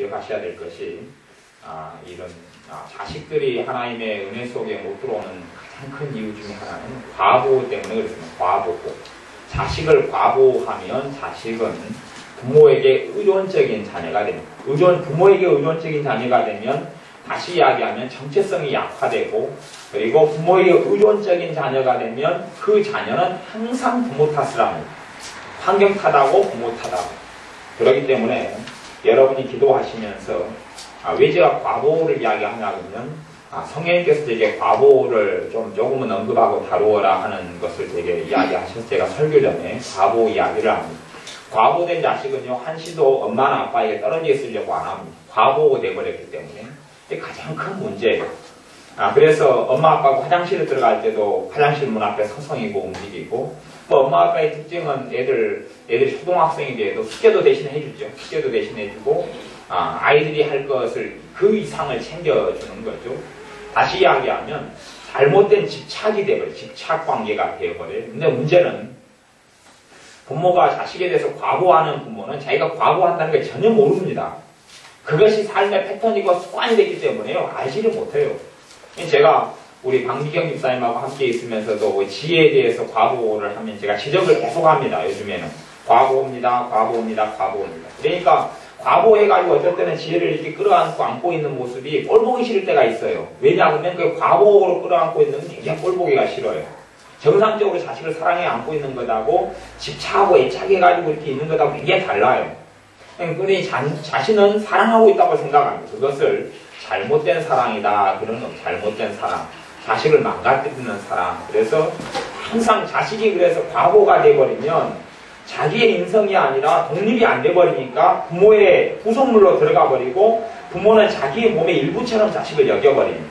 기억하셔야 될 것이 이런 자식들이 하나님의 은혜 속에 못 들어오는 가장 큰 이유 중에 하나는 과보 때문에 그렇습니다. 과보고 자식을 과보하면 자식은 부모에게 의존적인 자녀가 됩니다. 부모에게 의존적인 자녀가 되면 다시 이야기하면 정체성이 약화되고 그리고 부모에게 의존적인 자녀가 되면 그 자녀는 항상 부모 탓을 합니다. 환경 탓하고 부모 탓하고 그렇기 때문에 여러분이 기도하시면서 왜 제가 과보를 이야기하냐 그러면 성령님께서 되게 과보를 조금은 언급하고 다루어라 하는 것을 되게 이야기하셔서 제가 설교 전에 과보 이야기를 합니다. 과보된 자식은요 한시도 엄마나 아빠에게 떨어져 있으려고 안 합니다. 과보가 돼버렸기 때문에 이게 가장 큰 문제예요. 그래서 엄마 아빠가 화장실에 들어갈 때도 화장실 문 앞에 서성이고 움직이고 엄마 아빠의 특징은 애들이 초등학생이 돼도 숙제도 대신 해주죠. 숙제도 대신 해주고 아이들이 할 것을 그 이상을 챙겨주는 거죠. 다시 이야기하면 잘못된 집착이 돼버려요. 집착 관계가 되어버려요. 근데 문제는 부모가 자식에 대해서 과보하는 부모는 자기가 과보한다는 걸 전혀 모릅니다. 그것이 삶의 패턴이고 습관이 되기 때문에요. 알지를 못해요. 제가 우리 박미경 집사님하고 함께 있으면서도 지혜에 대해서 과보를 하면 제가 지적을 계속합니다. 요즘에는 과보입니다. 그러니까 과보해가지고 어쩔 때는 지혜를 이렇게 끌어안고 있는 모습이 꼴보기 싫을 때가 있어요. 왜냐하면 그 과보로 끌어안고 있는 건 굉장히 꼴보기가 싫어요. 정상적으로 자식을 사랑해 안고 있는 것하고 집착하고 애착해가지고 이렇게 있는 것하고 굉장히 달라요. 그러니 자신은 사랑하고 있다고 생각합니다. 그것을 잘못된 사랑이다. 그런 잘못된 사랑. 자식을 망가뜨리는 사랑. 그래서 항상 자식이 그래서 과보가 돼버리면 자기의 인성이 아니라 독립이 안 돼버리니까 부모의 후속물로 들어가 버리고 부모는 자기의 몸의 일부처럼 자식을 여겨버립니다.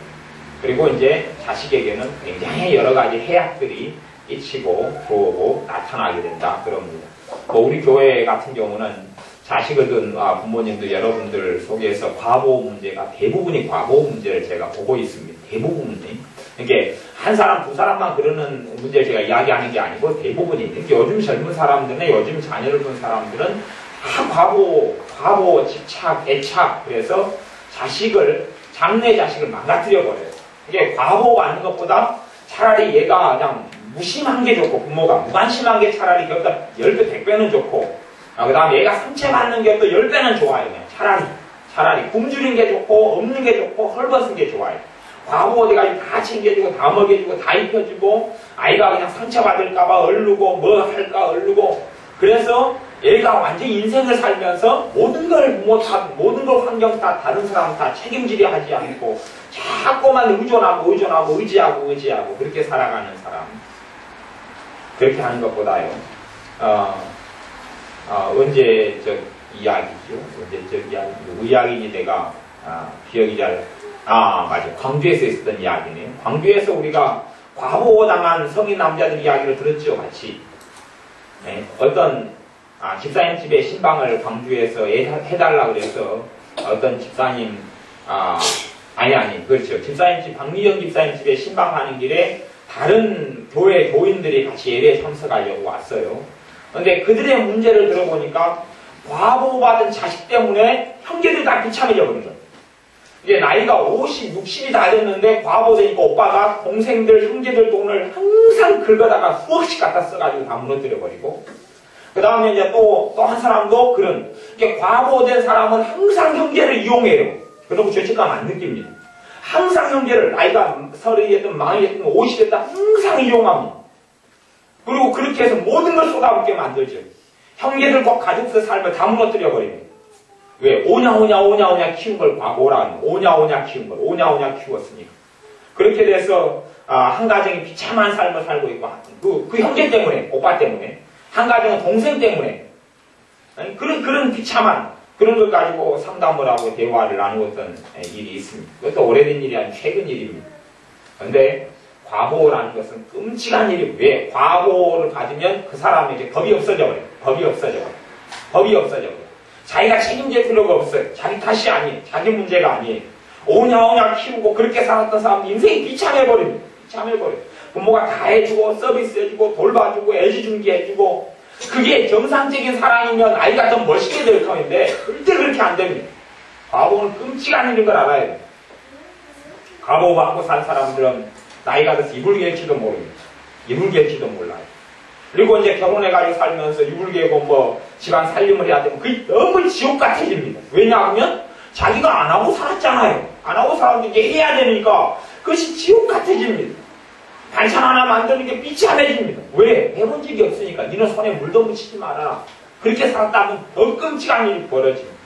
그리고 이제 자식에게는 굉장히 여러 가지 해악들이 끼치고 들어오고 나타나게 된다. 그럽니다. 우리 교회 같은 경우는 자식을 둔 부모님들 여러분들 속에서 과보 문제가 대부분이 과보 문제를 제가 보고 있습니다. 대부분이. 이게 한 사람 두 사람만 그러는 문제를 제가 이야기하는 게 아니고 대부분이. 특히 요즘 젊은 사람들은 요즘 자녀를 둔 사람들은 다 과보, 집착, 애착. 그래서 장래 자식을 망가뜨려 버려요. 이게 과보가 아닌 것보다 차라리 얘가 그냥 무심한 게 좋고 부모가 무관심한 게 차라리 그보다 10배, 100배는 좋고 그 다음에 얘가 상처받는 게 또 10배는 좋아요. 그냥 차라리 굶주린 게 좋고 없는 게 좋고 헐벗은 게 좋아요. 과보 어디가지고 다 챙겨주고 다 먹여주고 다 입혀주고 아이가 그냥 상처받을까봐 얼르고 뭐 할까 얼르고 그래서 얘가 완전히 인생을 살면서 모든 걸 부모 탓, 모든 걸 환경 탓, 다른 사람 다 책임지려 하지 않고 자꾸만 의존하고 의지하고 그렇게 살아가는 사람. 그렇게 하는 것보다요. 언제적 이야기죠. 언제적 이야기. 의학인이 내가 기억이 맞아. 광주에서 있었던 이야기네요. 광주에서 우리가 과보당한 성인 남자들 이야기를 들었죠. 같이. 네. 어떤 집사님 집에 신방을 광주에서 해달라 그래서 어떤 집사님 그렇죠. 집사님 집 박미영 집사님 집에 신방하는 길에 다른 교회 교인들이 같이 예배에 참석하려고 왔어요. 그런데 그들의 문제를 들어보니까 과보받은 자식 때문에 형제들 다 비참해져 버린 거예요. 이제 나이가 50, 60이 다 됐는데 과보되니까 오빠가 동생들, 형제들 돈을 항상 긁어다가 수억씩 갖다 써가지고 다 무너뜨려버리고 그 다음에 이제 또 한 사람도 이게 과보된 사람은 항상 형제를 이용해요. 그리고 죄책감 안 느낍니다. 항상 형제를 나이가 30이 됐든 40이 됐든 50이 됐든 항상 이용합니다. 그리고 그렇게 해서 모든 걸 쏟아붓게 만들죠. 형제들과 가족들 삶을 다 무너뜨려버립니다. 왜? 오냐 키운 걸 과보라 하는 오냐 키운 걸 오냐 키웠으니까. 그렇게 돼서 한 가정이 비참한 삶을 살고 있고 그 형제 때문에 오빠 때문에 한 가정은 동생 때문에 그런 비참한 그런 걸 가지고 상담을 하고 대화를 나누었던 일이 있습니다. 그것도 오래된 일이 아니고 최근 일입니다. 그런데 과보라는 것은 끔찍한 일이고 왜? 과보를 받으면 그 사람에게 법이 없어져 버려요. 법이 없어져 버려요. 자기가 책임질 필요가 없어요. 자기 탓이 아니에요. 자기 문제가 아니에요. 오냐 키우고 그렇게 살았던 사람 인생이 비참해버립니다. 부모가 다 해주고 서비스 해주고 돌봐주고 애지중지 해주고 그게 정상적인 사랑이면 아이가 더 멋있게 될 터인데 절대 그렇게 안 됩니다. 과보는 끔찍한 일인 걸 알아야 돼. 과보받고 산 사람들은 나이가 들어서 이불 개일지도 모릅니다. 이불 개일지도 몰라요. 그리고 이제 결혼해가지고 살면서 이불 개고 뭐 집안 살림을 해야 되면 그게 너무 지옥 같아집니다. 왜냐하면 자기가 안 하고 살았잖아요. 안 하고 살았는데 이제 해야 되니까 그것이 지옥 같아집니다. 반찬 하나 만드는 게 비참해집니다. 왜? 해본 적이 없으니까. 니는 손에 물도 묻히지 말아라. 그렇게 살았다면 더 끔찍한 일이 벌어집니다.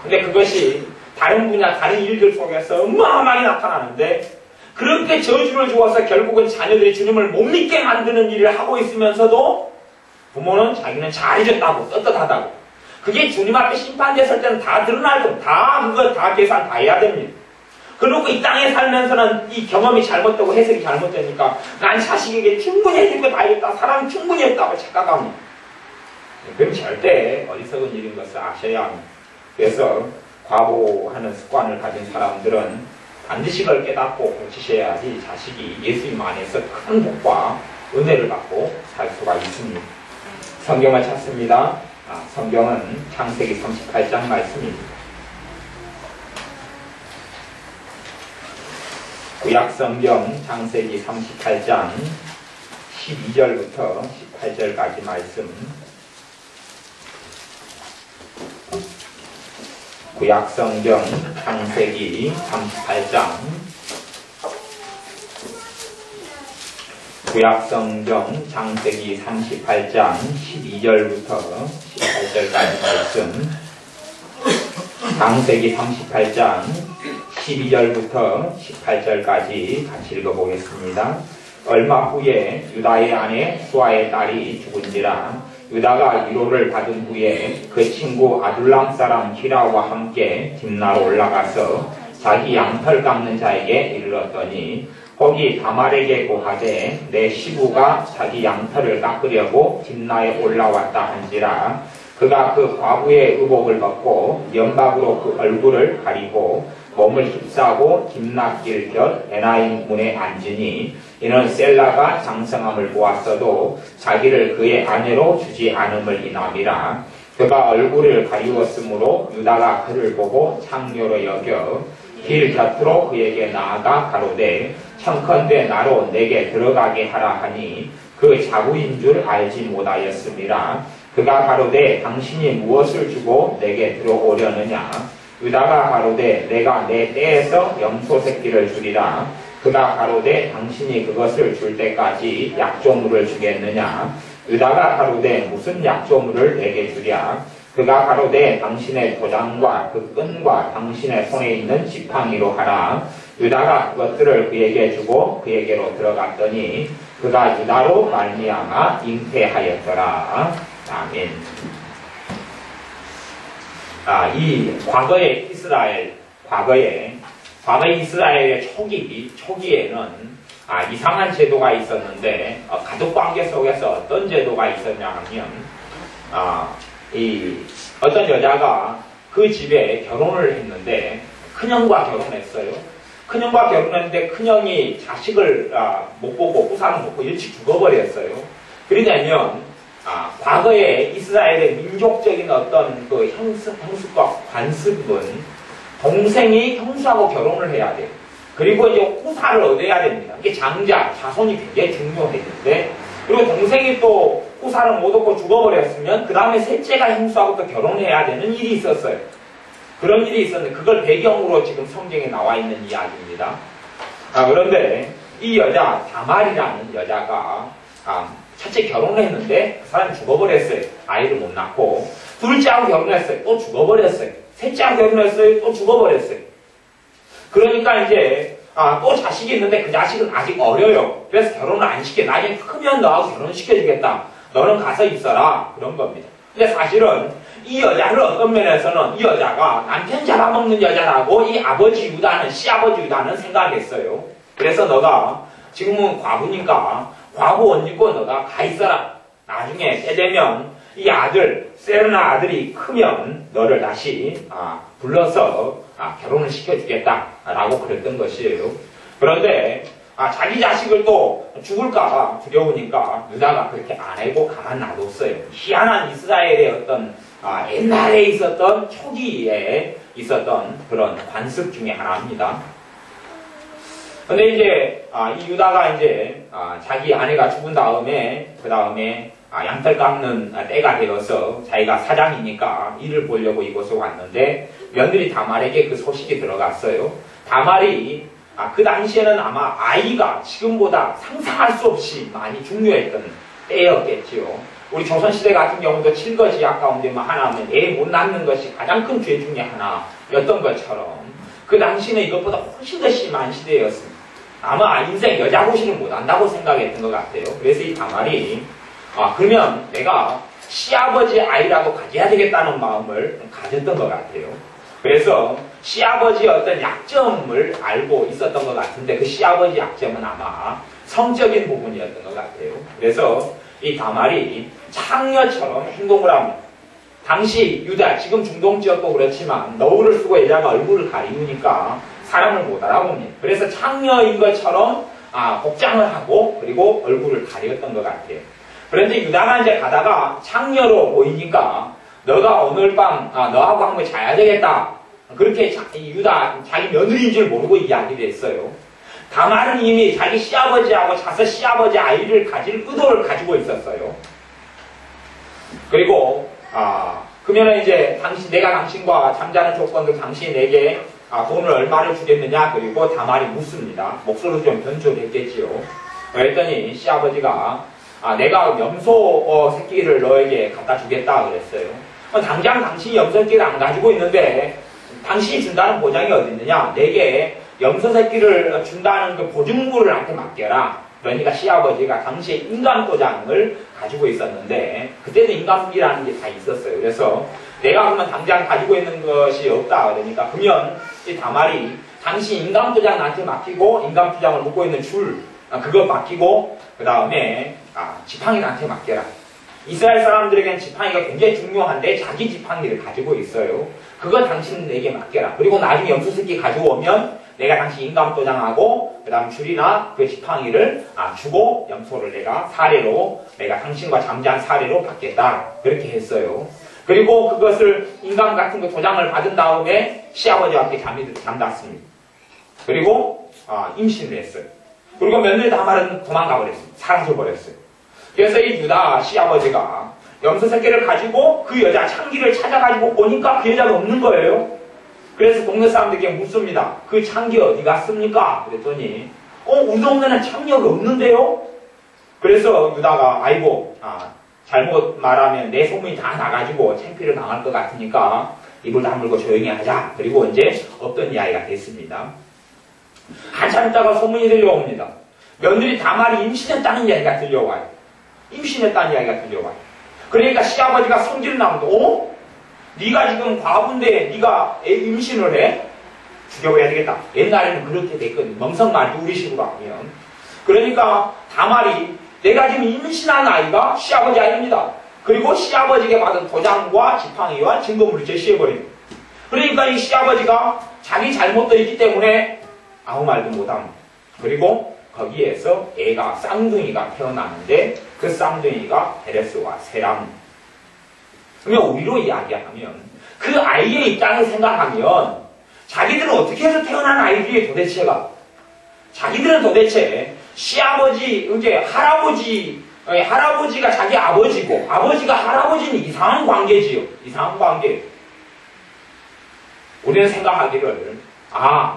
근데 그것이 다른 분야, 다른 일들 속에서 어마어마하게 나타나는데 그렇게 저주를 주어서 결국은 자녀들이 주님을 못 믿게 만드는 일을 하고 있으면서도 부모는 자기는 잘해줬다고 떳떳하다고 그게 주님 앞에 심판됐을 때는 다 드러날 겁니다. 다 그거 다 계산 다 해야 됩니다. 그리고 이 땅에 살면서는 이 경험이 잘못되고 해석이 잘못되니까 난 자식에게 충분히 해준 거 다 했다. 사랑이 충분히 했다고 착각합니다. 그건 절대 어리석은 일인 것을 아셔야 합니다. 그래서 과보하는 습관을 가진 사람들은 반드시 그걸 깨닫고 고치셔야지 자식이 예수님 안에서 큰 복과 은혜를 받고 살 수가 있습니다. 성경을 찾습니다. 성경은 창세기 38장 말씀입니다. 구약성경 창세기 38장 12절부터 18절까지 말씀. 구약성경 창세기 38장 구약성경 창세기 38장 12절부터 18절까지 말씀. 창세기 38장 12절부터 18절까지 같이 읽어보겠습니다. 얼마 후에 유다의 아내 수아의 딸이 죽은지라 유다가 위로를 받은 후에 그 친구 아둘람 사람 히라와 함께 딥나로 올라가서 자기 양털 깎는 자에게 이르렀더니 거기 다말에게 고하되 내 시부가 자기 양털을 깎으려고 딥나에 올라왔다 한지라 그가 그 과부의 의복을 벗고 연박으로 그 얼굴을 가리고 몸을 휩싸고 딥나길 곁 에나임 문에 앉으니 이는 셀라가 장성함을 보았어도 자기를 그의 아내로 주지 않음을 인함이라. 그가 얼굴을 가리웠으므로 유다가 그를 보고 창녀로 여겨 길 곁으로 그에게 나아가 가로되 청컨대 나로 내게 들어가게 하라 하니 그 자부인 줄 알지 못하였음이라. 그가 가로되 당신이 무엇을 주고 내게 들어오려느냐. 유다가 가로되 내가 내 떼에서 염소 새끼를 주리라. 그가 가로되 당신이 그것을 줄 때까지 약조물을 주겠느냐. 유다가 가로되 무슨 약조물을 내게 주랴. 그가 가로되 당신의 도장과 그 끈과 당신의 손에 있는 지팡이로 하라. 유다가 그것들을 그에게 주고 그에게로 들어갔더니 그가 유다로 말미암아 잉태하였더라. 아멘. 이 과거의 이스라엘, 과거의 이스라엘의 초기에는 이상한 제도가 있었는데 가족관계 속에서 어떤 제도가 있었냐 하면 어떤 여자가 그 집에 결혼을 했는데 큰형과 결혼했어요. 큰형과 결혼했는데 큰형이 자식을 못 보고 후사는 못 보고 일찍 죽어버렸어요. 그러냐면 과거에 이스라엘의 민족적인 어떤 그 형습과 관습은 동생이 형수하고 결혼을 해야 돼요. 그리고 이제 후사를 얻어야 됩니다. 이게 장자, 자손이 굉장히 중요했는데, 그리고 동생이 또 후사를 못 얻고 죽어버렸으면, 그 다음에 셋째가 형수하고 또 결혼해야 되는 일이 있었어요. 그런 일이 있었는데, 그걸 배경으로 지금 성경에 나와 있는 이야기입니다. 그런데 이 여자, 다말이라는 여자가, 첫째 결혼을 했는데, 그 사람이 죽어버렸어요. 아이를 못 낳고. 둘째하고 결혼했어요. 또 죽어버렸어요. 셋째하고 결혼했어요. 또 죽어버렸어요. 그러니까 이제 또 자식이 있는데 그 자식은 아직 어려요. 그래서 결혼을 안 시켜. 나중에 크면 너하고 결혼시켜주겠다. 너는 가서 있어라. 그런 겁니다. 근데 사실은 이 여자를 어떤 면에서는 이 여자가 남편 잡아먹는 여자라고 이 아버지 유다는, 시아버지 유다는 생각했어요. 그래서 너가 지금은 과부니까 과부 옷 입고 너가 가 있어라. 나중에 때 되면 이 아들, 세르나 아들이 크면 너를 다시 불러서 결혼을 시켜주겠다라고 그랬던 것이에요. 그런데 자기 자식을 또 죽을까봐 두려우니까 유다가 그렇게 안 하고 가만 놔뒀어요. 희한한 이스라엘의 어떤 옛날에 있었던 초기에 있었던 그런 관습 중에 하나입니다. 근데 이제 이 유다가 이제 자기 아내가 죽은 다음에 그 다음에 양털 깎는 때가 되어서 자기가 사장이니까 일을 보려고 이곳에 왔는데 며느리 다말에게 그 소식이 들어갔어요. 다말이 그 당시에는 아마 아이가 지금보다 상상할 수 없이 많이 중요했던 때였겠지요. 우리 조선시대 같은 경우도 칠거지약 가운데 하나면 애 못 낳는 것이 가장 큰 죄 중에 하나였던 것처럼 그 당시는 이것보다 훨씬 더 심한 시대였습니다. 아마 인생 여자 고시를 못한다고 생각했던 것 같아요. 그래서 이 다말이 그러면 내가 시아버지 아이라도 가져야 되겠다는 마음을 가졌던 것 같아요. 그래서 시아버지의 어떤 약점을 알고 있었던 것 같은데 그 시아버지 약점은 아마 성적인 부분이었던 것 같아요. 그래서 이 다말이 창녀처럼 행동을 합니다. 당시 유다, 지금 중동 지역도 그렇지만 너울을 쓰고 여자가 얼굴을 가리우니까 사람을 못 알아봅니다. 그래서 창녀인 것처럼 복장을 하고 그리고 얼굴을 가렸던 것 같아요. 그런데 유다가 이제 가다가 창녀로 보이니까 너가 오늘 밤 너하고 한번 자야 되겠다. 그렇게 유다 자기 며느리인 줄 모르고 이야기를 했어요. 다말은 이미 자기 시아버지하고 자서 시아버지 아이를 가질 의도를 가지고 있었어요. 그리고 그러면 이제 내가 당신과 잠자는 조건도 당신이 내게 돈을 얼마를 주겠느냐. 그리고 다말이 묻습니다. 목소리도 좀 변조했겠지요. 그랬더니 시아버지가 내가 염소 새끼를 너에게 갖다 주겠다 그랬어요. 당장 당신이 염소 새끼를 안 가지고 있는데 당신이 준다는 보장이 어디 있느냐. 내게 염소 새끼를 준다는 그 보증물을 나한테 맡겨라. 그러니까 시아버지가 당시에 인감도장을 가지고 있었는데 그때도 인감이라는 게 다 있었어요. 그래서 내가 그러면 당장 가지고 있는 것이 없다. 그러니까 그러면 이 다말이 당신 인감도장 나한테 맡기고 인감도장을 묶고 있는 줄 그거 맡기고 그 다음에 지팡이 나한테 맡겨라. 이스라엘 사람들에게는 지팡이가 굉장히 중요한데 자기 지팡이를 가지고 있어요. 그거 당신 내게 맡겨라. 그리고 나중에 염소 새끼 가지고 오면 내가 당신 인감도장하고 그 다음 줄이나 그 지팡이를 주고 염소를 내가 당신과 잠자한 사례로 받겠다. 그렇게 했어요. 그리고 그것을 인감 같은 거 도장을 받은 다음에 시아버지와 함께 잠잤습니다. 그리고 임신을 했어요. 그리고 며느리 다말은 도망가 버렸습니다. 사라져 버렸어요. 그래서 이 유다 시아버지가 염소 새끼를 가지고 그 여자 창기를 찾아가지고 보니까 그 여자가 없는 거예요. 그래서 동네 사람들에게 묻습니다. 그 창기 어디 갔습니까? 그랬더니 우리 동네는 창녀가 없는데요? 그래서 유다가 잘못 말하면 내 소문이 다 나가지고 창피를 당할 것 같으니까 입을 다물고 조용히 하자. 그리고 이제 없던 이야기가 됐습니다. 한참 있다가 소문이 들려옵니다. 며느리 다말이 임신했다는 이야기가 들려와요. 임신했다는 이야기가 들려와요. 그러니까 시아버지가 성질을 나면서 네가 지금 과부인데 네가 애 임신을 해? 죽여버려야 되겠다. 옛날에는 그렇게 됐거든. 멍석말이 우리식으로 하면. 그러니까 다말이 내가 지금 임신한 아이가 시아버지 아이입니다. 그리고 시아버지에게 받은 도장과 지팡이와 증거물을 제시해버립니다. 그러니까 이 시아버지가 자기 잘못도 있기 때문에 아무 말도 못합니다. 그리고 거기에서 애가 쌍둥이가 태어나는데 그 쌍둥이가 베레스와 세라입니다. 그러면 우리로 이야기하면 그 아이의 입장을 생각하면 자기들은 어떻게 해서 태어난 아이들이 도대체가 자기들은 도대체 시아버지, 이제 할아버지가 자기 아버지고 아버지가 할아버지는 이상한 관계지요. 이상한 관계. 우리는 생각하기를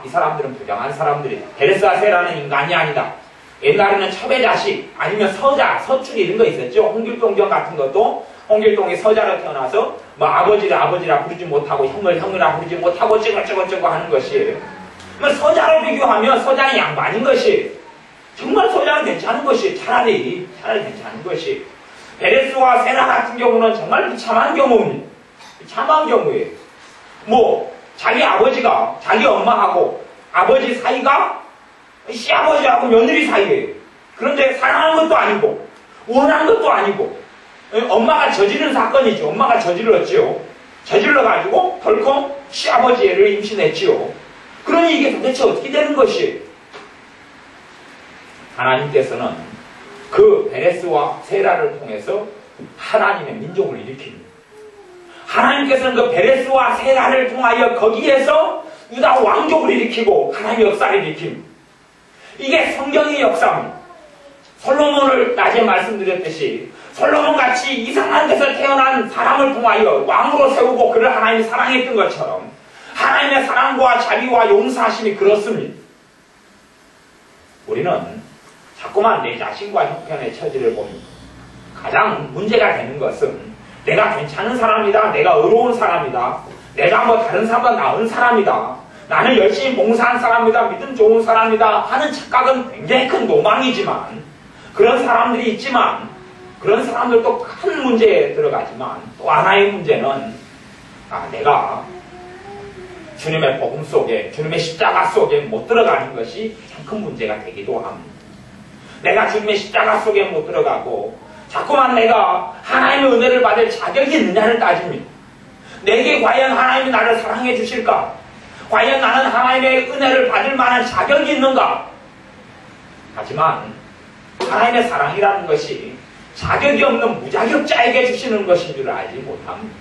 이 사람들은 부정한 사람들이다. 베레스와 세라는 인간이 아니다. 옛날에는 첩의 자식 아니면 서자, 서출 이런 거 있었죠. 홍길동전 같은 것도 홍길동이 서자로 태어나서 아버지라 부르지 못하고 형이라 부르지 못하고 쩌고쩌고 하는 것이 서자로 비교하면 서자는 양반인 것이 정말 서자는 괜찮은 것이 차라리 괜찮은 것이 베레스와 세라 같은 경우는 정말 비참한 경우입니다. 비참한 경우예요. 자기 아버지가 자기 엄마하고 아버지 사이가 시아버지하고 며느리 사이예요. 그런데 사랑하는 것도 아니고 원하는 것도 아니고 엄마가 저지른 사건이죠. 엄마가 저질렀지요. 저질러가지고 덜컥 시아버지 애를 임신했지요. 그러니 이게 도대체 어떻게 되는 것이? 하나님께서는 그 베레스와 세라를 통해서 하나님의 민족을 일으킵니다. 하나님께서는 그 베레스와 세라를 통하여 거기에서 유다 왕족을 일으키고 하나님의 역사를 일으킵니다. 이게 성경의 역사입니다. 솔로몬을 낮에 말씀드렸듯이 솔로몬같이 이상한 데서 태어난 사람을 통하여 왕으로 세우고 그를 하나님이 사랑했던 것처럼 하나님의 사랑과 자비와 용서하심이 그렇습니다. 우리는 자꾸만 내 자신과 형편의 처지를 봅니다. 가장 문제가 되는 것은 내가 괜찮은 사람이다, 내가 의로운 사람이다, 내가 뭐 다른 사람보다 나은 사람이다, 나는 열심히 봉사한 사람이다, 믿음 좋은 사람이다 하는 착각은 굉장히 큰 노망이지만 그런 사람들이 있지만 그런 사람들도 큰 문제에 들어가지만 또 하나의 문제는 내가 주님의 복음 속에 주님의 십자가 속에 못 들어가는 것이 가장 큰 문제가 되기도 합니다. 내가 주님의 십자가 속에 못 들어가고 자꾸만 내가 하나님의 은혜를 받을 자격이 있느냐를 따집니다. 내게 과연 하나님이 나를 사랑해 주실까? 과연 나는 하나님의 은혜를 받을 만한 자격이 있는가? 하지만 하나님의 사랑이라는 것이 자격이 없는 무자격자에게 주시는 것인 줄 알지 못합니다.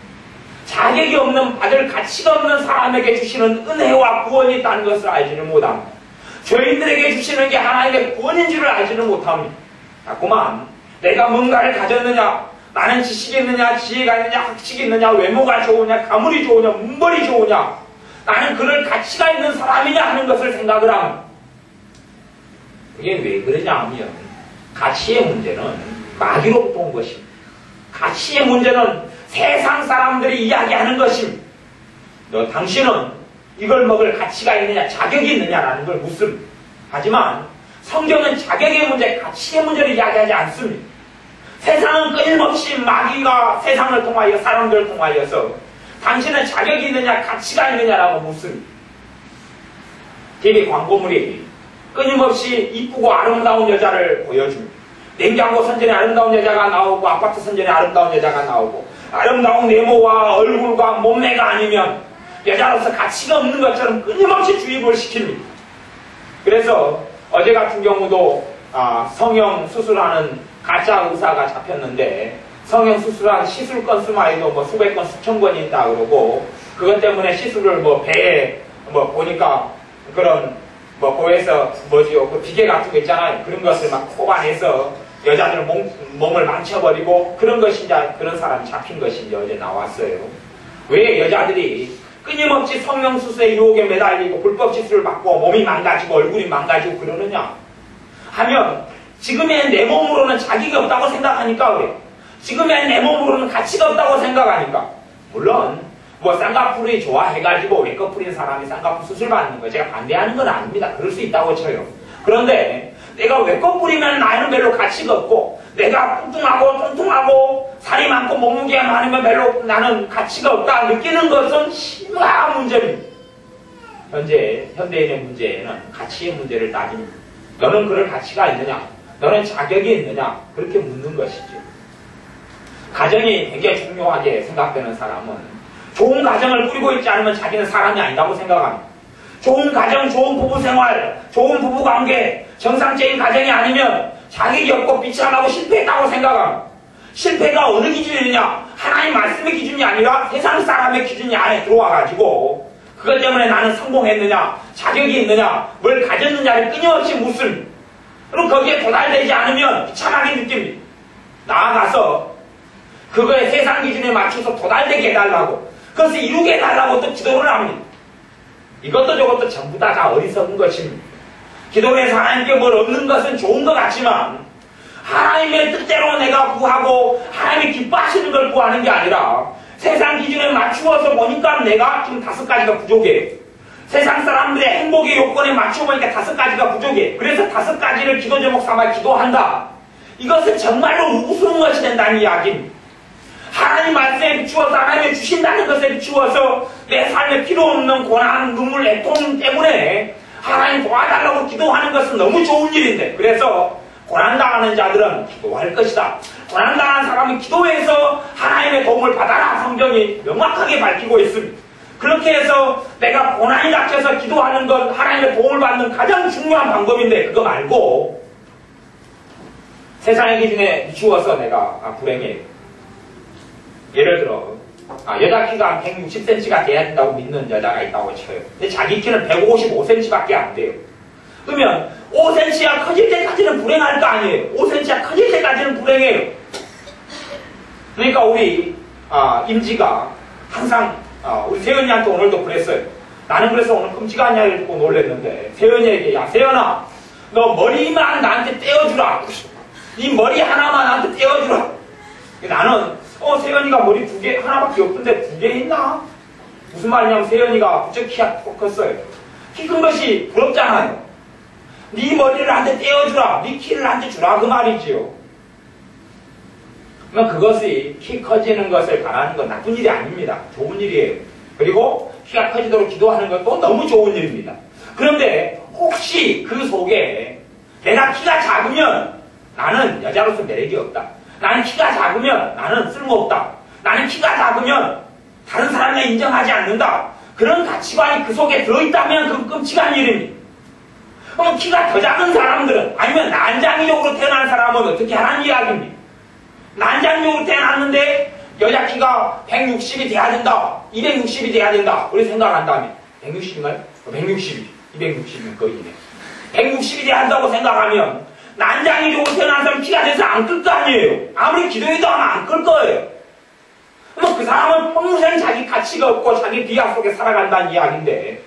자격이 없는 받을 가치가 없는 사람에게 주시는 은혜와 구원이 있다는 것을 알지를 못합니다. 죄인들에게 주시는 게 하나님의 구원인 줄을 알지를 못합니다. 자꾸만 내가 뭔가를 가졌느냐, 나는 지식이 있느냐, 지혜가 있느냐, 학식이 있느냐, 외모가 좋으냐, 가물이 좋으냐, 문벌이 좋으냐, 나는 그럴 가치가 있는 사람이냐 하는 것을 생각을 합니다. 그게 왜 그러냐 하면 가치의 문제는 마귀로부터 온 것입니다. 가치의 문제는 세상 사람들이 이야기하는 것입니다. 당신은 이걸 먹을 가치가 있느냐, 자격이 있느냐라는 걸 묻습니다. 하지만 성경은 자격의 문제, 가치의 문제를 이야기하지 않습니다. 세상은 끊임없이 마귀가 세상을 통하여 사람들을 통하여서 당신은 자격이 있느냐, 가치가 있느냐라고 묻습니다. TV 광고물이 끊임없이 이쁘고 아름다운 여자를 보여줍니다. 냉장고 선전에 아름다운 여자가 나오고 아파트 선전에 아름다운 여자가 나오고 아름다운 외모와 얼굴과 몸매가 아니면 여자로서 가치가 없는 것처럼 끊임없이 주입을 시킵니다. 그래서 어제 같은 경우도 성형 수술하는 가짜 의사가 잡혔는데 성형 수술한 시술 건수만해도 뭐 수백 건, 수천 건이 있다 그러고 그것 때문에 시술을 배에 보니까 그런 고에서 그 비계 같은 거 있잖아요. 그런 것을 막 뽑아내서 여자들 몸을 망쳐버리고 그런 것인지 그런 사람이 잡힌 것인지 어제 나왔어요. 왜 여자들이 끊임없이 성형수술의 유혹에 매달리고 불법 시술을 받고 몸이 망가지고 얼굴이 망가지고 그러느냐 하면 지금의 내 몸으로는 자기가 없다고 생각하니까 그래. 지금의 내 몸으로는 가치가 없다고 생각하니까. 물론 쌍꺼풀이 좋아해가지고 외꺼풀인 사람이 쌍꺼풀 수술 받는 거 제가 반대하는 건 아닙니다. 그럴 수 있다고 쳐요. 그런데 내가 외꺼풀이면 나는 별로 가치가 없고 내가 뚱뚱하고 통통하고 살이 많고 몸무게가 많으면 별로 나는 가치가 없다 느끼는 것은 심각한 문제입니다. 현대인의 문제는 가치의 문제를 따집니다. 너는 그럴 가치가 있느냐? 너는 자격이 있느냐? 그렇게 묻는 것이죠. 가정이 굉장히 중요하게 생각되는 사람은 좋은 가정을 꾸리고 있지 않으면 자기는 사람이 아니다고 생각합니다. 좋은 가정, 좋은 부부생활, 좋은 부부관계, 정상적인 가정이 아니면 자격이 없고 빛이 안 나고 실패했다고 생각합니다. 실패가 어느 기준이냐? 하나님 말씀의 기준이 아니라 세상 사람의 기준이 안에 들어와가지고 그것 때문에 나는 성공했느냐, 자격이 있느냐, 뭘 가졌느냐를 끊임없이 묻습니다. 그럼 거기에 도달되지 않으면 비참하게 느낍니다. 나아가서 그거에 세상 기준에 맞춰서 도달되게 해달라고, 그것을 이루게 해달라고 또 기도를 합니다. 이것도 저것도 전부 다 어리석은 것입니다. 기도를 해서 하나님께 뭘 얻는 것은 좋은 것 같지만 하나님의 뜻대로 내가 구하고 하나님이 기뻐하시는 걸 구하는 게 아니라 세상 기준에 맞추어서 보니까 내가 지금 5가지가 부족해. 세상 사람들의 행복의 요건에 맞춰보니까 5가지가 부족해. 그래서 5가지를 기도 제목 삼아 기도한다. 이것은 정말로 우스운 것이 된다는 이야기입니다. 하나님 말씀에 비추어서 하나님이 주신다는 것에 비추어서 내 삶에 필요 없는 고난, 눈물, 애통 때문에 하나님 도와달라고 기도하는 것은 너무 좋은 일인데, 그래서 고난당하는 자들은 기도할 것이다. 고난당하는 사람은 기도해서 하나님의 도움을 받아라. 성경이 명확하게 밝히고 있습니다. 그렇게 해서 내가 고난이 닥쳐서 기도하는 건 하나님의 도움을 받는 가장 중요한 방법인데, 그거 말고 세상의 기준에 비추어서 내가 불행해. 예를 들어 여자 키가 한 160cm가 돼야 된다고 믿는 여자가 있다고 쳐요. 근데 자기 키는 155cm밖에 안 돼요. 그러면 5cm가 커질 때까지는 불행할 거 아니에요. 5cm가 커질 때까지는 불행해요. 그러니까 우리 임지가 항상 우리 세연이한테 오늘도 그랬어요. 나는 그래서 오늘 끔찍한 이야기를 듣고 놀랐는데 세연이에게 야 세연아 너 머리만 나한테 떼어주라. 네 머리 하나만 나한테 떼어주라. 나는 세연이가 머리 2개 하나밖에 없던데 2개 있나? 무슨 말이냐면 세연이가 부쩍 키가 컸어요. 키 큰 것이 부럽잖아요. 네 머리를 나한테 떼어주라. 네 키를 나한테 주라 그 말이지요. 그러면 그것이 키 커지는 것을 바라는 건 나쁜 일이 아닙니다. 좋은 일이에요. 그리고 키가 커지도록 기도하는 것도 너무 좋은 일입니다. 그런데 혹시 그 속에 내가 키가 작으면 나는 여자로서 매력이 없다. 나는 키가 작으면 나는 쓸모없다. 나는 키가 작으면 다른 사람을 인정하지 않는다. 그런 가치관이 그 속에 들어있다면 그건 끔찍한 일입니다. 그럼 키가 더 작은 사람들은 아니면 난장이적으로 태어난 사람은 어떻게 하라는 이야기입니다. 난장이적으로 태어났는데 여자 키가 160이 돼야 된다. 260이 돼야 된다. 우리 생각한다면 160인가요? 160이 260이 거의네. 160이 돼야 한다고 생각하면 난장이적으로 태어난 사람 키가 돼서 안 끌 거 아니에요. 아무리 기도해도 하면 안 끌 거예요. 그럼 그 사람은 평생 자기 가치가 없고 자기 비하 속에 살아간다는 이야기인데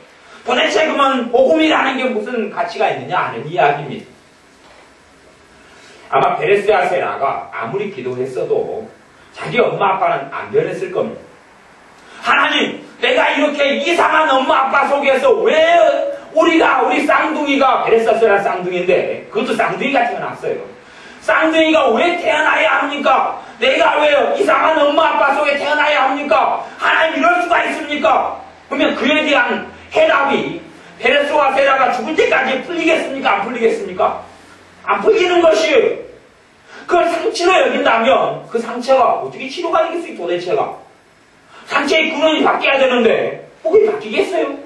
도대체 그러면 복음이라는 게 무슨 가치가 있느냐 하는 이야기입니다. 아마 베레스야 세라가 아무리 기도했어도 자기 엄마 아빠는 안 변했을 겁니다. 하나님 내가 이렇게 이상한 엄마 아빠 속에서 왜 우리 쌍둥이가 베레스야 세라 쌍둥이인데 그것도 쌍둥이가 태어났어요. 쌍둥이가 왜 태어나야 합니까? 내가 왜 이상한 엄마 아빠 속에 태어나야 합니까? 하나님 이럴 수가 있습니까? 그러면 그에 대한 해답이 베레스와 세라가 죽을 때까지 풀리겠습니까? 안 풀리겠습니까? 안 풀리는 것이에요. 그걸 상처로 여긴다면 그 상처가 어떻게 치료가 되겠어요? 도대체가 상처의 근원이 바뀌어야 되는데 그게 바뀌겠어요?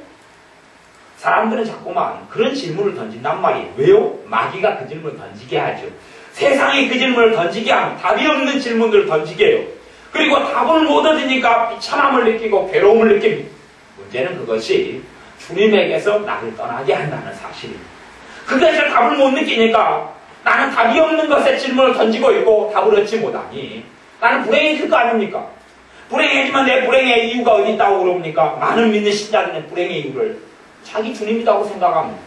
사람들은 자꾸만 그런 질문을 던진단 말이에요. 왜요? 마귀가 그 질문을 던지게 하죠. 세상이 그 질문을 던지게 하면 답이 없는 질문들을 던지게 해요. 그리고 답을 못 얻으니까 비참함을 느끼고 괴로움을 느낍니다. 문제는 그것이 주님에게서 나를 떠나게 한다는 사실입니다. 그것을 답을 못 느끼니까 나는 답이 없는 것에 질문을 던지고 있고 답을 얻지 못하니 나는 불행해질 거 아닙니까? 불행해지면 내 불행의 이유가 어디 있다고 그럽니까? 많은 믿는 신자들은 불행의 이유를 자기 주님이라고 생각합니다.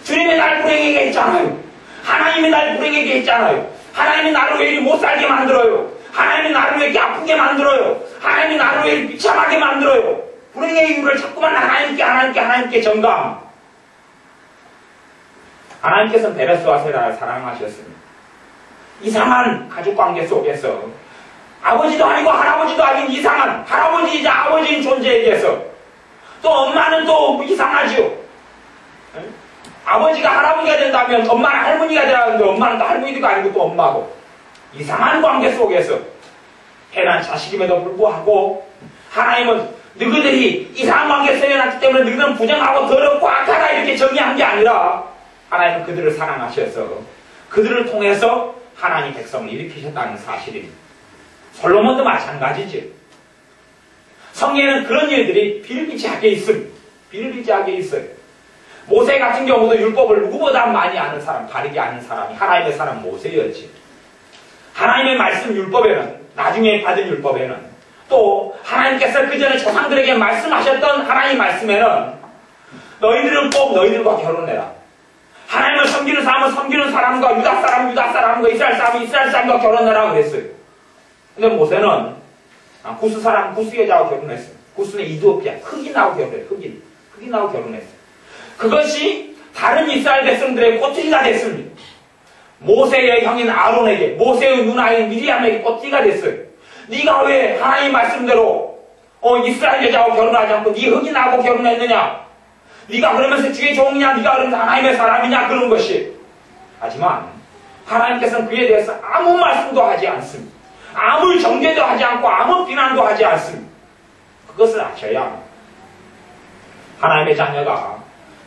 주님이 날 불행하게 했잖아요. 하나님이 날 불행하게 했잖아요. 하나님이 나를 왜 이리 못살게 만들어요? 하나님이 나를 왜 이렇게 아프게 만들어요? 하나님이 나를 왜 이리 비참하게 만들어요? 불행의 이유를 자꾸만 하나님께 전가합니다. 하나님께서는 베레스와 세라를 사랑하셨습니다. 이상한 가족관계 속에서 아버지도 아니고 할아버지도 아닌 이상한 할아버지이자 아버지인 존재에게서 또 엄마는 또 이상하지요. 아버지가 할아버지가 된다면 엄마는 할머니가 되라는데 엄마는 또 할머니가 아니고 또 엄마고 이상한 관계 속에서 태어난 자식임에도 불구하고 하나님은 너희들이 이상한 관계에 태어났기 때문에 너희들은 부정하고 더럽고 악하다 이렇게 정의한 게 아니라 하나님은 그들을 사랑하셔서 그들을 통해서 하나님 백성을 일으키셨다는 사실입니다. 솔로몬도 마찬가지죠. 성경에는 그런 일들이 비일비재하게 있습니다. 비일비재하게 있어요. 모세 같은 경우도 율법을 누구보다 많이 아는 사람, 바르게 아는 사람이 하나님의 사람 모세였지. 하나님의 말씀 율법에는 나중에 받은 율법에는 또 하나님께서 그 전에 조상들에게 말씀하셨던 하나님 말씀에는 너희들은 꼭 너희들과 결혼해라. 하나님을 섬기는 사람은 섬기는 사람과 유다 사람과 이스라엘 사람과 결혼해라 그랬어요. 근데 모세는 구스 사람, 구스 여자하고 결혼했어요. 구스는 이두오피아, 흑인하고 결혼했어요. 흑인하고 결혼했어요. 그것이 다른 이스라엘 백성들의 꼬투리가 됐습니다. 모세의 형인 아론에게, 모세의 누나인 미리암에게 꼬투리가 됐어요. 네가 왜 하나님 말씀대로 이스라엘 여자하고 결혼하지 않고 네 흑인하고 결혼했느냐? 네가 그러면서 주의 종이냐? 네가 그러면서 하나님의 사람이냐? 그런 것이. 하지만 하나님께서는 그에 대해서 아무 말씀도 하지 않습니다. 아무 정죄도 하지 않고 아무 비난도 하지 않습니다. 그것을 아셔야 하나님의 자녀가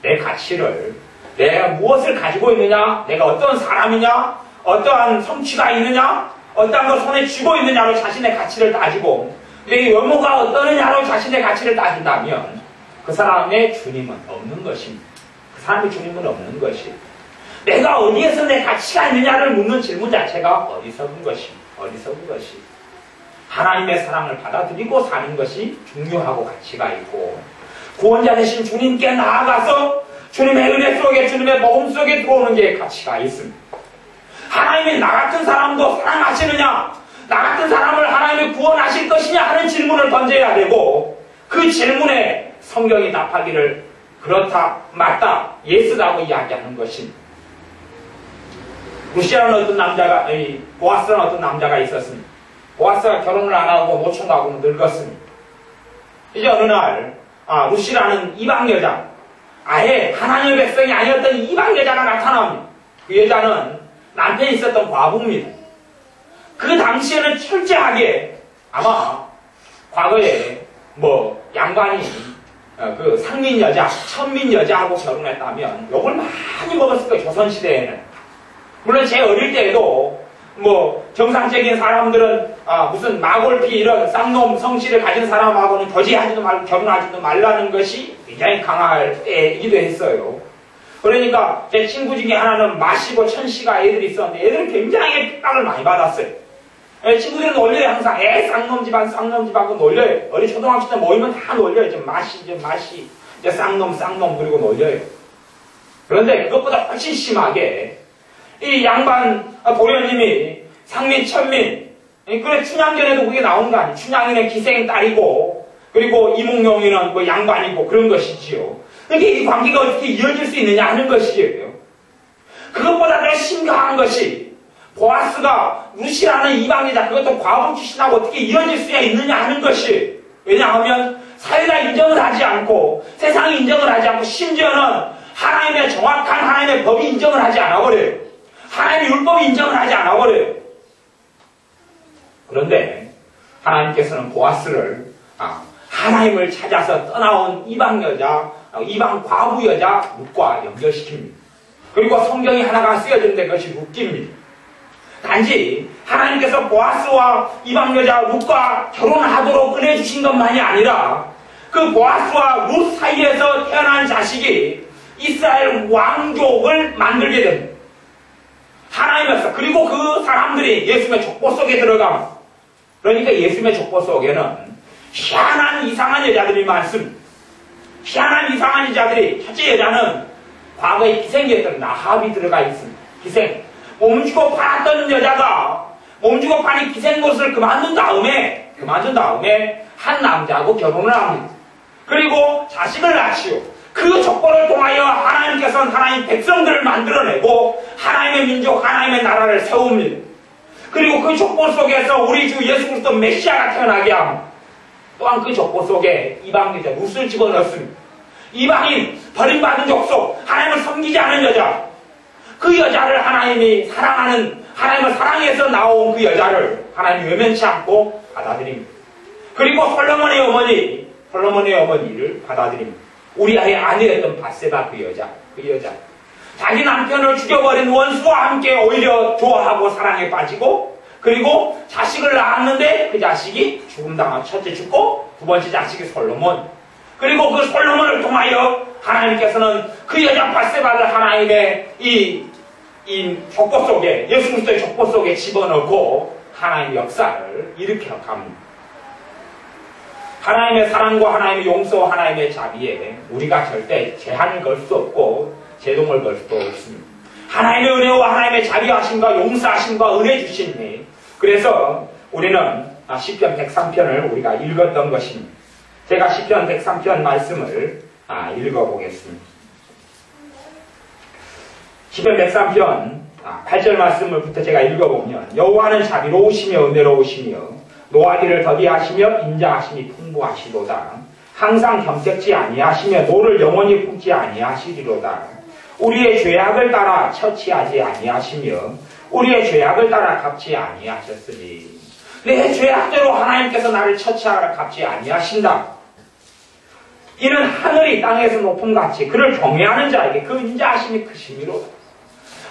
내 가치를 내가 무엇을 가지고 있느냐, 내가 어떤 사람이냐, 어떠한 성취가 있느냐, 어떠한 걸 손에 쥐고 있느냐로 자신의 가치를 따지고 내 외모가 어떠느냐로 자신의 가치를 따진다면 그 사람의 주님은 없는 것입니다. 그 사람의 주님은 없는 것이 내가 어디에서 내 가치가 있느냐를 묻는 질문 자체가 어리석은 것입니다. 어리석은 것이 하나님의 사랑을 받아들이고 사는 것이 중요하고 가치가 있고 구원자 되신 주님께 나아가서 주님의 은혜 속에 주님의 복음 속에 들어오는 게 가치가 있습니다. 하나님이 나 같은 사람도 사랑하시느냐, 나 같은 사람을 하나님이 구원하실 것이냐 하는 질문을 던져야 되고 그 질문에 성경이 답하기를 그렇다, 맞다, 예스라고 이야기하는 것입니다. 루시아는 어떤 남자가, 보아스는 어떤 남자가 있었습니다. 보아스가 결혼을 안 하고 노총각으로 늙었습니다. 이제 어느 날 루시라는 이방 여자, 아예 하나님의 백성이 아니었던 이방 여자가 나타납니다. 그 여자는 남편이 있었던 과부입니다. 그 당시에는 철저하게 아마 과거에 양반이 그 상민 여자, 천민 여자하고 결혼했다면 욕을 많이 먹었을 거예요. 조선시대에는. 물론 제 어릴 때에도 정상적인 사람들은 무슨 마골피 이런 쌍놈 성씨를 가진 사람하고는 거지하지도 말고 결혼하지도 말라는 것이 굉장히 강할 때이기도 했어요. 그러니까 제 친구 중에 하나는 마씨고 천씨가 애들이 있었는데 애들은 굉장히 핍박을 많이 받았어요. 친구들은 놀려요. 항상 쌍놈 집안 그 놀려요. 어린 초등학교 때 모이면 다 놀려요. 마씨 이제 쌍놈 그리고 놀려요. 그런데 그것보다 훨씬 심하게 이 양반 도련님이 상민, 천민, 그래 춘향전에도 그게 나온 거 아니에요. 춘향이는 기생 딸이고 그리고 이몽룡이는 양반이고 그런 것이지요. 그러니까 이 관계가 어떻게 이어질 수 있느냐 하는 것이에요. 그것보다 더 심각한 것이 보아스가 루시라는 이방이다. 그것도 과부 출신하고 어떻게 이어질 수가 있느냐 하는 것이 왜냐하면 사회가 인정을 하지 않고 세상이 인정을 하지 않고 심지어는 하나님의 정확한 하나님의 법이 인정을 하지 않아버려요. 하나님의 율법이 인정을 하지 않아버려요. 그런데 하나님께서는 보아스를 하나님을 찾아서 떠나온 이방 여자, 이방 과부 여자 룻과 연결시킵니다. 그리고 성경이 하나가 쓰여지는데 그것이 룻기입니다. 단지 하나님께서 보아스와 이방 여자 룻과 결혼하도록 은혜 주신 것만이 아니라 그 보아스와 룻 사이에서 태어난 자식이 이스라엘 왕족을 만들게 됩니다. 하나님께서. 그리고 그 사람들이 예수님의 족보 속에 들어가면, 그러니까 예수님의 족보 속에는 희한한 이상한 여자들이 많습니다. 희한한 이상한 여자들이, 첫째 여자는 과거에 기생이었던 나합이 들어가 있습니다. 기생. 몸주고 팔았던 여자가 몸주고 파는 기생 것을 그만둔 다음에 한 남자하고 결혼을 합니다. 그리고 자식을 낳지요. 그 족보를 통하여 하나님께서는 하나님 백성들을 만들어내고 하나님의 민족, 하나님의 나라를 세웁니다. 그리고 그 족보 속에서 우리 주 예수 그리스도 메시아가 태어나게 합니다. 또한 그 족보 속에 이방 여자 룻을 집어넣습니다. 이방인, 버림받은 족속, 하나님을 섬기지 않은 여자, 그 여자를 하나님이 사랑하는, 하나님을 사랑해서 나온 그 여자를 하나님이 외면치 않고 받아들입니다. 그리고 솔로몬의 어머니를 받아들입니다. 우리아의 아내였던 밧세바 그 여자. 자기 남편을 죽여버린 원수와 함께 오히려 좋아하고 사랑에 빠지고, 그리고 자식을 낳았는데 그 자식이 죽음당한 첫째 죽고 두 번째 자식이 솔로몬. 그리고 그 솔로몬을 통하여 하나님께서는 그 여자 밧세바를 하나님의 이 족보 속에, 예수 그리스도의 족보 속에 집어넣고 하나님의 역사를 일으켜 갑니다. 하나님의 사랑과 하나님의 용서와 하나님의 자비에 우리가 절대 제한을 걸 수 없고 제동을 걸 수도 없습니다. 하나님의 은혜와 하나님의 자비하심과 용서하심과 은혜 주심이, 그래서 우리는 시편 103편을 우리가 읽었던 것입니다. 제가 시편 103편 말씀을 읽어보겠습니다. 시편 103편 8절 말씀을부터 제가 읽어보면, 여호와는 자비로우시며 은혜로우시며 노하기를 더디하시며 인자하심이 풍부하시도다. 항상 겸색지 아니하시며 노를 영원히 품지 아니하시리로다. 우리의 죄악을 따라 처치하지 아니하시며 우리의 죄악을 따라 갚지 아니하셨으니, 내 죄악대로 하나님께서 나를 처치하라 갚지 아니하신다. 이는 하늘이 땅에서 높음같이 그를 경외하는 자에게 그 인자하심이 크심이로다.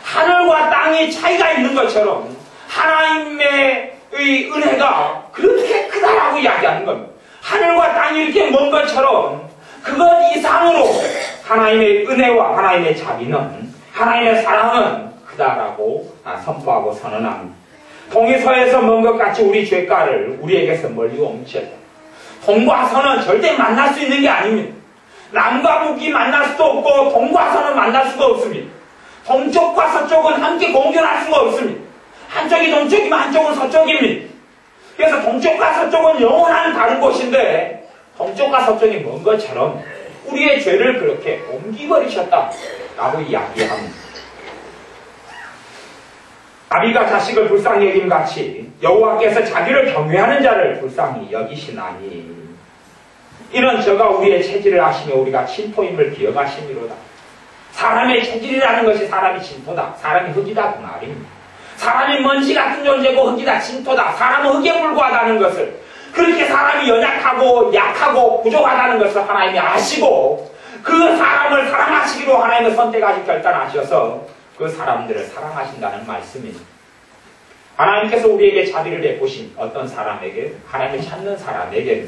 하늘과 땅이 차이가 있는 것처럼 하나님의 은혜가 그렇게 크다라고 이야기하는 겁니다. 하늘과 땅이 이렇게 먼 것처럼 그것 이상으로 하나님의 은혜와 하나님의 자비는, 하나님의 사랑은 크다라고 선포하고 선언합니다. 동서에서 먼 것 같이 우리 죄가를 우리에게서 멀리 옮기셨다. 동과 서는 절대 만날 수 있는 게 아닙니다. 남과 북이 만날 수도 없고 동과 서는 만날 수가 없습니다. 동쪽과 서쪽은 함께 공존할 수가 없습니다. 한쪽이 동쪽이면 한쪽은 서쪽입니다. 그래서 동쪽과 서쪽은 영원한 다른 곳인데 동쪽과 서쪽이 먼 것처럼 우리의 죄를 그렇게 옮기버리셨다라고 이야기합니다. 아비가 자식을 불쌍히 여김같이 여호와께서 자기를 경외하는 자를 불쌍히 여기시나니 이는 저가 우리의 체질을 아시며 우리가 진토임을 기억하심이로다. 사람의 체질이라는 것이 사람이 진토다, 사람이 흙이다 그 말입니다. 사람이 먼지 같은 존재고 흙이다, 진토다, 사람은 흙에 불과하다는 것을, 그렇게 사람이 연약하고 약하고 부족하다는 것을 하나님이 아시고 그 사람을 사랑하시기로 하나님을 선택하시 결단하셔서 그 사람들을 사랑하신다는 말씀입니다. 하나님께서 우리에게 자비를 베푸신 어떤 사람에게, 하나님을 찾는 사람에게,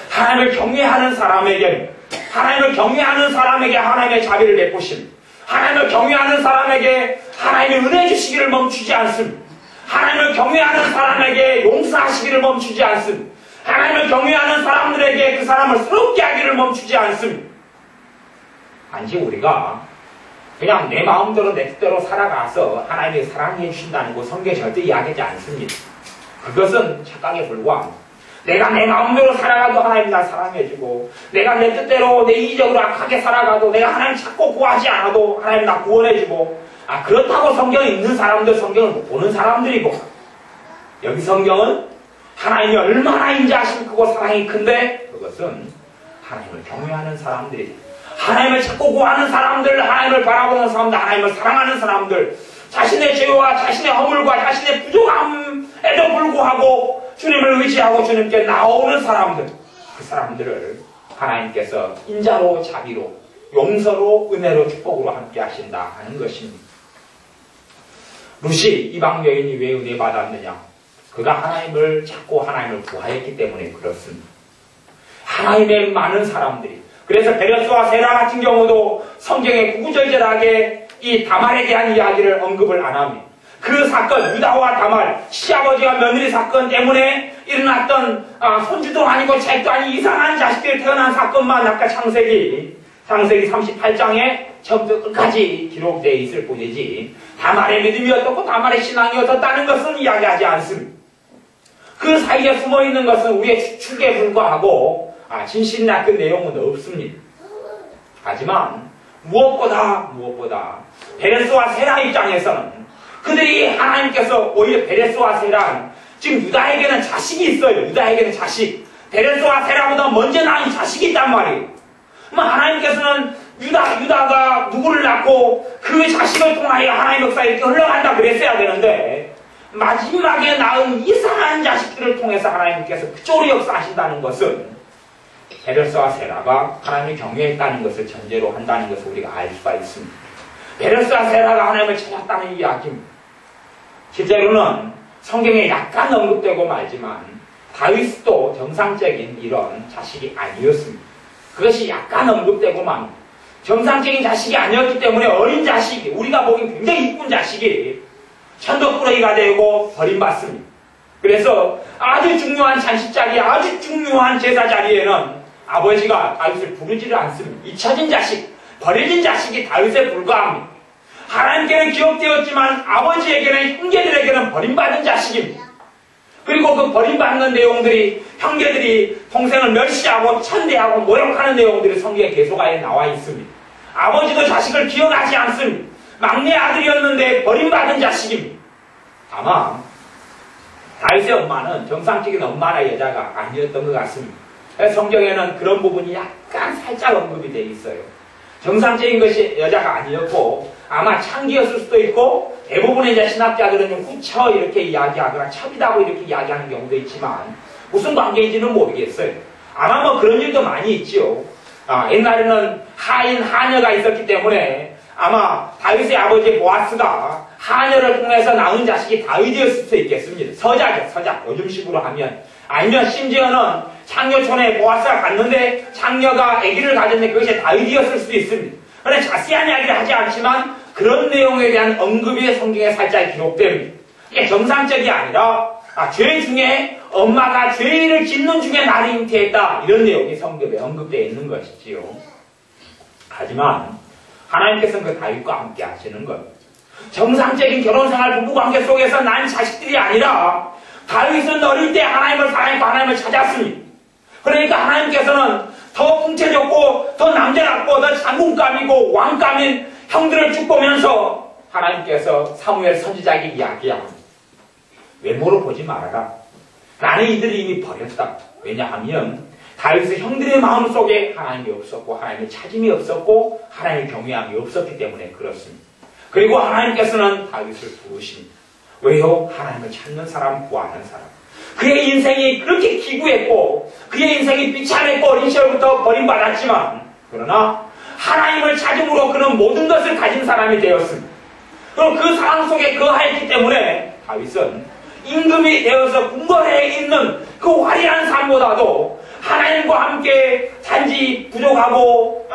하나님을 경외하는 사람에게, 하나님을 경외하는 사람에게 하나님의 자비를 베푸심, 하나님을 경외하는 사람에게 하나님의 은혜 주시기를 멈추지 않습니다. 하나님을 경외하는 사람에게 용서하시기를 멈추지 않습니다. 하나님을 경외하는 사람들에게 그 사람을 스럽게 하기를 멈추지 않습니다. 단지 우리가 그냥 내 마음대로 내 뜻대로 살아가서 하나님이 사랑해 주신다는 거 성경에 절대 이야기하지 않습니다. 그것은 착각에 불과합니다. 내가 내 마음대로 살아가도 하나님이 날 사랑해주고, 내가 내 뜻대로 내 이기적으로 악하게 살아가도, 내가 하나님 찾고 구하지 않아도 하나님 나 구원해주고, 그렇다고 성경에 있는 사람들 성경을 못 보는 사람들이고, 여기 성경은 하나님이 얼마나 인자하심 크고 사랑이 큰데 그것은 하나님을 경외하는 사람들이다. 하나님을 찾고 구하는 사람들, 하나님을 바라보는 사람들, 하나님을 사랑하는 사람들, 자신의 죄와 자신의 허물과 자신의 부족함에도 불구하고 주님을 의지하고 주님께 나오는 사람들, 그 사람들을 하나님께서 인자로 자비로 용서로 은혜로 축복으로 함께 하신다 하는 것입니다. 룻이 이방 여인이 왜 은혜 받았느냐? 그가 하나님을 찾고 하나님을 구하였기 때문에 그렇습니다. 하나님의 많은 사람들이, 그래서 베레스와 세라 같은 경우도 성경에 구구절절하게 이 다말에 대한 이야기를 언급을 안 합니다. 그 사건, 유다와 다말, 시아버지와 며느리 사건 때문에 일어났던 손주도 아니고 잭도 아닌 이상한 자식들이 태어난 사건만 아까 창세기 38장에 처음부터 끝까지 기록되어 있을 뿐이지 다말의 믿음이 어떻고 다말의 신앙이 어떻다는 것은 이야기하지 않습니다. 그 사이에 숨어있는 것은 우리의 추측에 불과하고 진실이나 그 내용은 없습니다. 하지만 무엇보다 베레스와 세라 입장에서는 그들이 하나님께서 오히려 베레스와 세라, 지금 유다에게는 자식이 있어요. 유다에게는 자식. 베레스와 세라보다 먼저 낳은 자식이 있단 말이에요. 하나님께서는 유다가 누구를 낳고 그 자식을 통하여 하나님의 역사에 이렇게 흘러간다 그랬어야 되는데 마지막에 낳은 이상한 자식들을 통해서 하나님께서 그쪽으로 역사하신다는 것은 베레스와 세라가 하나님을 경외했다는 것을 전제로 한다는 것을 우리가 알 수가 있습니다. 베레스와 세라가 하나님을 찾았다는 이야기입니다. 실제로는 성경에 약간 언급되고 말지만 다윗도 정상적인 이런 자식이 아니었습니다. 그것이 약간 언급되고만 정상적인 자식이 아니었기 때문에 어린 자식이, 우리가 보기엔 굉장히 이쁜 자식이 천덕꾸러기가 되고 버림받습니다. 그래서 아주 중요한 잔치 자리에, 아주 중요한 제사 자리에는 아버지가 다윗을 부르지를 않습니다. 잊혀진 자식, 버려진 자식이 다윗에 불과합니다. 하나님께는 기억되었지만 아버지에게는, 형제들에게는 버림받은 자식입니다. 그리고 그 버림받는 내용들이, 형제들이 동생을 멸시하고 천대하고 모욕하는 내용들이 성경에 계속하여 나와 있습니다. 아버지도 자식을 기억하지 않습니다. 막내 아들이었는데 버림받은 자식입니다. 아마 다윗의 엄마는 정상적인 엄마나 여자가 아니었던 것 같습니다. 성경에는 그런 부분이 약간 살짝 언급이 되어 있어요. 정상적인 것이 여자가 아니었고 아마 창기였을 수도 있고, 대부분의 이제 신학자들은 좀 후처 이렇게 이야기하거나 첩이다고 이렇게 이야기하는 경우도 있지만 무슨 관계인지는 모르겠어요. 아마 뭐 그런 일도 많이 있죠. 옛날에는 하녀가 있었기 때문에 아마 다윗의 아버지 보아스가 하녀를 통해서 낳은 자식이 다윗이었을 수도 있겠습니다. 서자죠, 서자. 요즘식으로 하면 아니면 심지어는 창녀촌에 보아스가 갔는데 창녀가 아기를 가졌는데 그것이 다윗이었을 수도 있습니다. 그런데 자세한 이야기를 하지 않지만 그런 내용에 대한 언급이 성경에 살짝 기록됩니다. 이게 정상적이 아니라 죄 중에 엄마가 죄를 짓는 중에 나를 잉태했다, 이런 내용이 성경에 언급되어 있는 것이지요. 하지만 하나님께서는 그 다윗과 함께 하시는 것, 정상적인 결혼생활 부부관계 속에서 난 자식들이 아니라 다윗은 어릴 때 하나님을 사랑했고 하나님을 찾았습니다. 그러니까 하나님께서는 더 풍채졌고 더 남자답고 더 장군감이고 왕감인 형들을 쭉 보면서 하나님께서 사무엘 선지자에게 이야기합니다. 외모로 보지 말아라. 나는 이들이 이미 버렸다. 왜냐하면 다윗의 형들의 마음속에 하나님이 없었고 하나님의 찾음이 없었고 하나님의 경외함이 없었기 때문에 그렇습니다. 그리고 하나님께서는 다윗을 부르십니다. 왜요? 하나님을 찾는 사람, 구하는 사람. 그의 인생이 그렇게 기구했고 그의 인생이 비참했고 어린 시절부터 버림받았지만 그러나 하나님을 찾음으로 그는 모든 것을 가진 사람이 되었습니다. 그리고 그 상황 속에 거하였기 때문에 다윗은 임금이 되어서 궁궐에 있는 그 화려한 삶보다도 하나님과 함께 단지 부족하고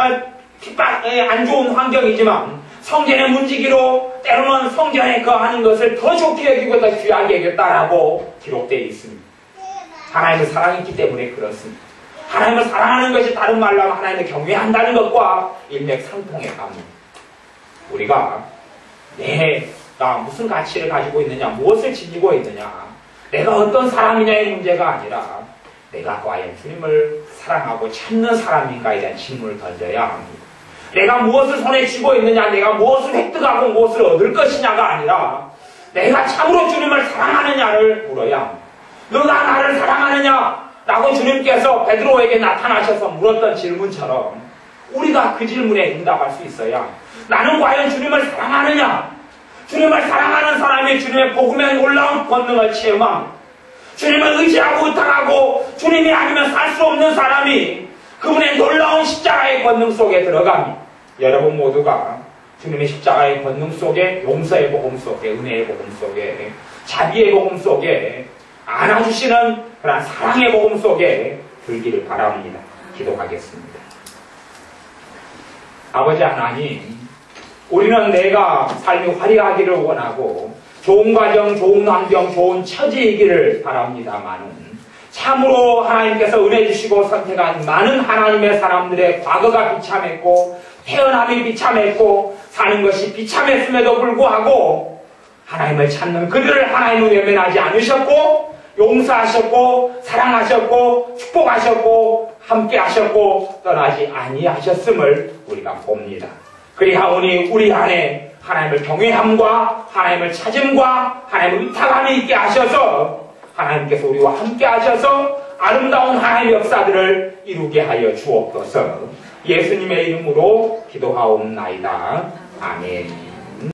핍박에 안 좋은 환경이지만 성전의 문지기로 때로는 성전에 거하는 것을 더 좋게 여기고 더 귀하게 여겼다라고 기록되어 있습니다. 하나님을 사랑했기 때문에 그렇습니다. 하나님을 사랑하는 것이 다른 말로 하면 하나님을 경외한다는 것과 일맥상통해 갑니다. 우리가 내가 무슨 가치를 가지고 있느냐, 무엇을 지니고 있느냐, 내가 어떤 사람이냐의 문제가 아니라 내가 과연 주님을 사랑하고 찾는 사람인가에 대한 질문을 던져야 합니다. 내가 무엇을 손에 쥐고 있느냐, 내가 무엇을 획득하고 무엇을 얻을 것이냐가 아니라 내가 참으로 주님을 사랑하느냐를 물어야 합니다. 너가 나를 사랑하느냐? 라고 주님께서 베드로에게 나타나셔서 물었던 질문처럼 우리가 그 질문에 응답할 수 있어야 나는 과연 주님을 사랑하느냐? 주님을 사랑하는 사람이 주님의 복음의 놀라운 권능을 체험합니다. 주님을 의지하고 의탁하고 주님이 아니면 살 수 없는 사람이 그분의 놀라운 십자가의 권능 속에 들어갑니다. 여러분 모두가 주님의 십자가의 권능 속에, 용서의 복음 속에, 은혜의 복음 속에, 자비의 복음 속에, 안아주시는 그런 사랑의 복음 속에 들기를 바랍니다. 기도하겠습니다. 아버지 하나님, 우리는 내가 삶이 화려하기를 원하고 좋은 가정, 좋은 환경, 좋은 처지이기를 바랍니다마는 참으로 하나님께서 은혜 주시고 선택한 많은 하나님의 사람들의 과거가 비참했고 태어남이 비참했고 사는 것이 비참했음에도 불구하고 하나님을 찾는 그들을 하나님은 외면하지 않으셨고 용서하셨고 사랑하셨고 축복하셨고 함께하셨고 떠나지 아니하셨음을 우리가 봅니다. 그리하오니 우리 안에 하나님을 경외함과 하나님을 찾음과 하나님을 의탁함이 있게 하셔서 하나님께서 우리와 함께 하셔서 아름다운 하나님의 역사들을 이루게 하여 주옵소서. 예수님의 이름으로 기도하옵나이다. 아멘.